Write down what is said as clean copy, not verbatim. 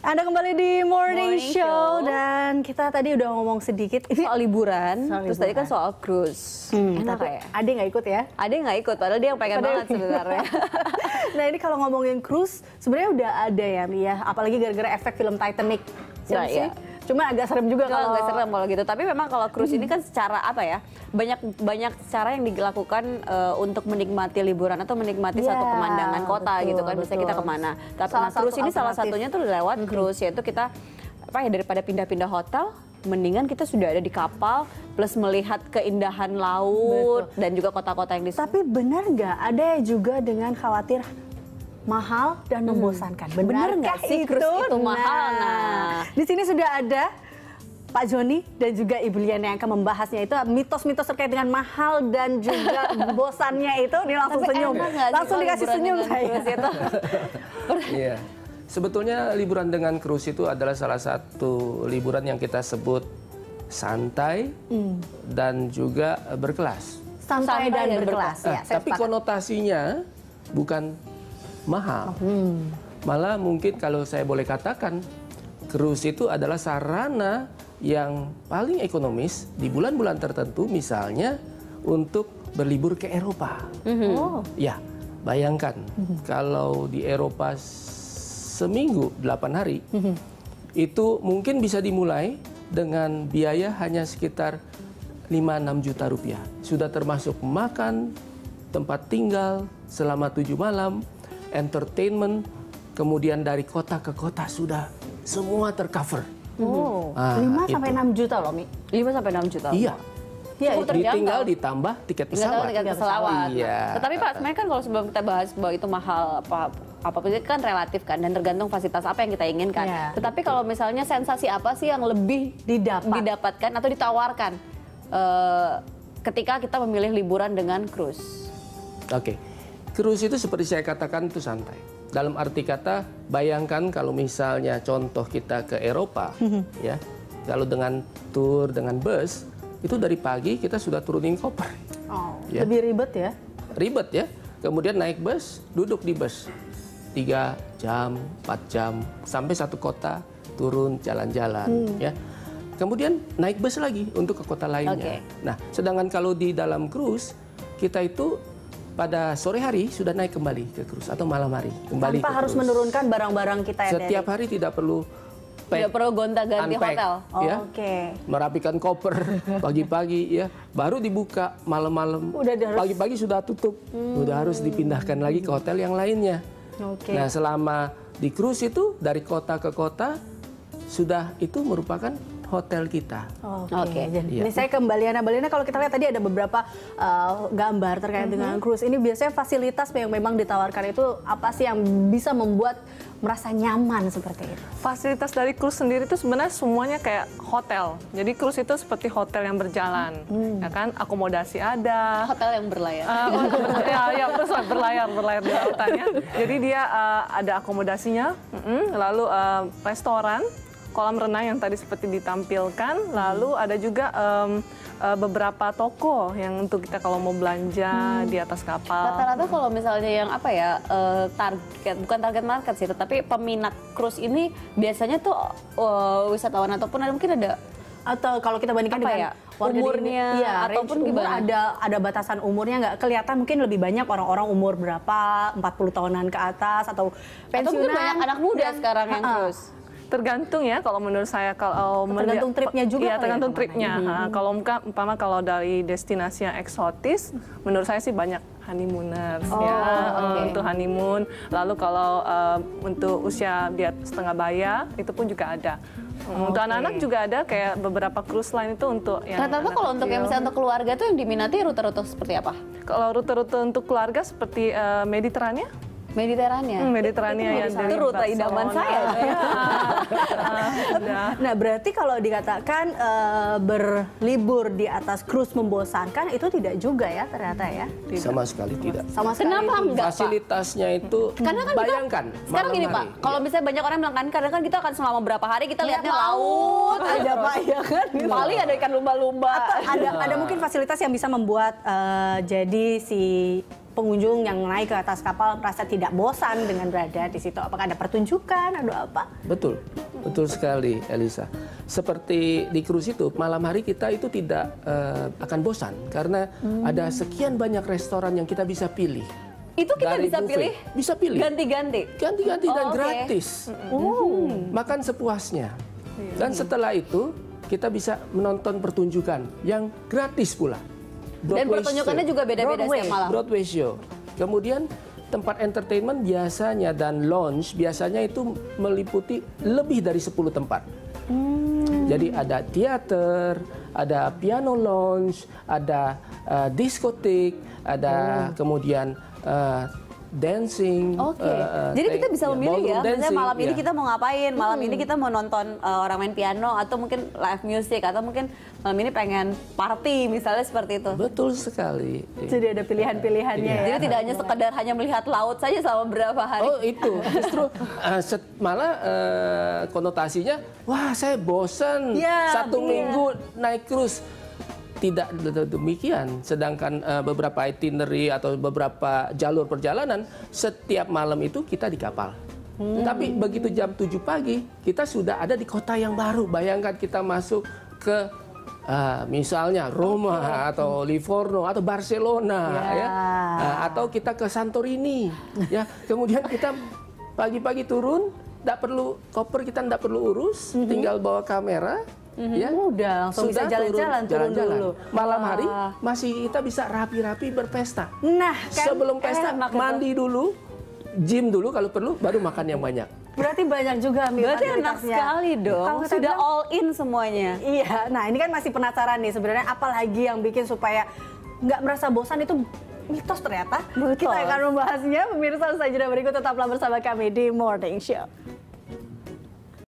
Anda kembali di Morning Morning Show Show. dan kita tadi udah ngomong sedikit ini Soal liburan, terus tadi kan soal cruise. Enak tapi ya? Ade nggak ikut ya? Ade nggak ikut, padahal dia yang pengen banget sebenarnya. Nah ini kalau ngomongin cruise sebenarnya udah ada ya Mi ya, apalagi gara-gara efek film Titanic. Siapa Nah, sih? iya. Cuma agak serem juga Kalau kalau nggak serem kalau gitu, tapi memang kalau cruise ini kan secara apa ya, banyak cara yang dilakukan untuk menikmati liburan atau menikmati Iya, satu pemandangan kota betul, gitu kan, misalnya kita betul. kemana. Tapi Salah nah, cruise satu ini salah alternatif. satunya tuh lewat cruise, yaitu kita apa ya, daripada pindah-pindah hotel, mendingan kita sudah ada di kapal plus melihat keindahan laut dan juga kota-kota yang di Tapi benar nggak ada juga dengan khawatir mahal dan membosankan? Benar nggak sih cruise itu mahal? Nah. Di sini sudah ada Pak Joni dan juga Ibu Liana yang akan membahasnya itu mitos-mitos terkait dengan mahal dan juga bosannya itu. Ini langsung Tapi senyum, enak nggak sih langsung kalau dikasih liburan senyum dengan saya. cruise itu? Iya. Sebetulnya liburan dengan cruise itu adalah salah satu liburan yang kita sebut santai dan juga berkelas. Santai dan berkelas ya. Saya Tapi sepakat. konotasinya bukan mahal. Malah mungkin kalau saya boleh katakan, cruise itu adalah sarana yang paling ekonomis di bulan-bulan tertentu, misalnya untuk berlibur ke Eropa. Oh. Ya, bayangkan kalau di Eropa seminggu 8 hari, itu mungkin bisa dimulai dengan biaya hanya sekitar 5-6 juta rupiah. Sudah termasuk makan, tempat tinggal selama 7 malam, entertainment, kemudian dari kota ke kota sudah semua tercover. Oh, Ah, 5 itu. sampai 6 juta loh Mi. 5 sampai 6 juta. Iya, Iya, Cukup itu. terjangkau. tinggal ditambah tiket Tinggal tahu pesawat. tiket pesawat. Iya. Tetapi Pak, sebenarnya kan kalau sebelum kita bahas bahwa itu mahal apapun itu kan relatif kan, dan tergantung fasilitas apa yang kita inginkan. Iya. Tetapi kalau misalnya sensasi apa sih yang lebih didapatkan atau ditawarkan ketika kita memilih liburan dengan cruise? Oke, cruise itu seperti saya katakan itu santai. Dalam arti kata, bayangkan kalau misalnya contoh kita ke Eropa, ya, kalau dengan tour dengan bus, itu dari pagi kita sudah turunin koper. Oh, Ya. lebih ribet ya. Ribet ya, kemudian naik bus, duduk di bus. 3 jam, 4 jam, sampai satu kota, turun jalan-jalan. Ya. Kemudian naik bus lagi untuk ke kota lainnya. Oke. Nah, sedangkan kalau di dalam cruise, kita itu pada sore hari sudah naik kembali ke cruise atau malam hari kembali Tanpa ke harus cruise. menurunkan barang-barang kita ya Setiap hari tidak perlu Tidak perlu gonta-ganti unpack, hotel. ya. Oke. Merapikan koper pagi-pagi ya, baru dibuka malam-malam. Udah harus- Pagi-pagi sudah tutup, udah harus dipindahkan lagi ke hotel yang lainnya. Oke. Nah, selama di cruise itu dari kota ke kota sudah itu merupakan hotel kita. Oke. Jadi, Iya. ini saya ke Mbak Liana. Mbak Liana, kalau kita lihat tadi ada beberapa gambar terkait dengan cruise. Ini biasanya fasilitas yang memang ditawarkan itu apa sih yang bisa membuat merasa nyaman seperti itu? Fasilitas dari cruise sendiri itu sebenarnya semuanya kayak hotel. Jadi cruise itu seperti hotel yang berjalan, ya kan? Akomodasi ada. Hotel yang berlayar. Ya, terus berlayar di lautannya. Jadi dia ada akomodasinya, lalu restoran, kolam renang yang tadi seperti ditampilkan, lalu ada juga beberapa toko yang untuk kita kalau mau belanja di atas kapal. Rata-rata kalau misalnya yang apa ya, bukan target market sih, tetapi peminat cruise ini biasanya tuh wisatawan ataupun mungkin ada Atau kalau kita bandingkan Apa dengan ya, warga di umurnya, Indonesia, ya, ataupun range umur gimana? ada batasan umurnya nggak kelihatan, mungkin lebih banyak orang-orang umur berapa, 40 tahunan ke atas atau pensiunan. atau mungkin banyak anak muda sekarang yang cruise. Tergantung ya, kalau menurut saya kalau Tergantung tripnya juga Iya, kali ya, tergantung kemana tripnya. Kalau umpama kalau dari destinasi yang eksotis, menurut saya sih banyak honeymooners ya, oke. untuk honeymoon. Lalu kalau untuk usia di atas setengah baya, itu pun juga ada. Untuk anak-anak juga ada, kayak beberapa cruise line itu untuk yang Rata-rata anak kalau untuk yang kecil. misalnya untuk keluarga tuh yang diminati rute-rute seperti apa? Kalau rute-rute untuk keluarga seperti Mediterania. Mediterania. Mediterania yang dari Itu rute idaman Barcelona. saya. Nah, berarti kalau dikatakan berlibur di atas cruise membosankan, itu tidak juga ya ternyata ya? Sama sekali tidak. Sama sekali Kenapa tidak. enggak, Pak? Fasilitasnya itu Karena kan bayangkan sekarang malam gini Pak, hari. kalau Iya. misalnya banyak orang bilang kan, kadang kan kita akan selama berapa hari kita lihatnya laut Ada Pak ya kan? Paling ada ikan lumba-lumba. Ada mungkin fasilitas yang bisa membuat jadi si pengunjung yang naik ke atas kapal merasa tidak bosan dengan berada di situ? Apakah ada pertunjukan, ada apa? Betul, betul sekali, Elisa. Seperti di cruise itu, malam hari kita itu tidak akan bosan karena ada sekian banyak restoran yang kita bisa pilih. Itu kita Dari bisa buffet. pilih? Bisa pilih. Ganti-ganti? Ganti-ganti dan oke. gratis. Makan sepuasnya. Dan setelah itu kita bisa menonton pertunjukan yang gratis pula. Dan pertunjukannya juga beda-beda setiap malam? Broadway show. Kemudian tempat entertainment biasanya dan lounge biasanya itu meliputi lebih dari 10 tempat. Jadi ada teater, ada piano lounge, ada diskotik, ada kemudian dancing. Oke. Jadi kita bisa memilih ya, misalnya malam ini kita mau ngapain, malam ini kita mau nonton orang main piano atau mungkin live music atau mungkin malam ini pengen party misalnya seperti itu. Betul sekali. Jadi ada pilihan-pilihannya ya. Jadi tidak hanya sekedar hanya melihat laut saja selama berapa hari. Oh itu justru malah konotasinya, wah saya bosan satu minggu naik cruise. Tidak demikian, sedangkan beberapa itinerary atau beberapa jalur perjalanan setiap malam itu kita di kapal. Tapi begitu jam 7 pagi kita sudah ada di kota yang baru. Bayangkan kita masuk ke misalnya Roma atau Livorno atau Barcelona, ya, atau kita ke Santorini, ya. Kemudian kita pagi-pagi turun, tidak perlu koper, kita tidak perlu urus, tinggal bawa kamera. Ya, udah langsung bisa jalan-jalan turun dulu. Malam hari masih kita bisa rapi-rapi berpesta. Nah, kan sebelum pesta mandi dulu, gym dulu kalau perlu, baru makan yang banyak. Berarti banyak juga Berarti enak sekali dong. Kalau kita Sudah bilang, all in semuanya. Iya, nah ini kan masih penasaran nih sebenarnya apa lagi yang bikin supaya nggak merasa bosan itu mitos ternyata. Betul. Kita akan membahasnya. Pemirsa, usai jeda berikut tetaplah bersama kami di Morning Show.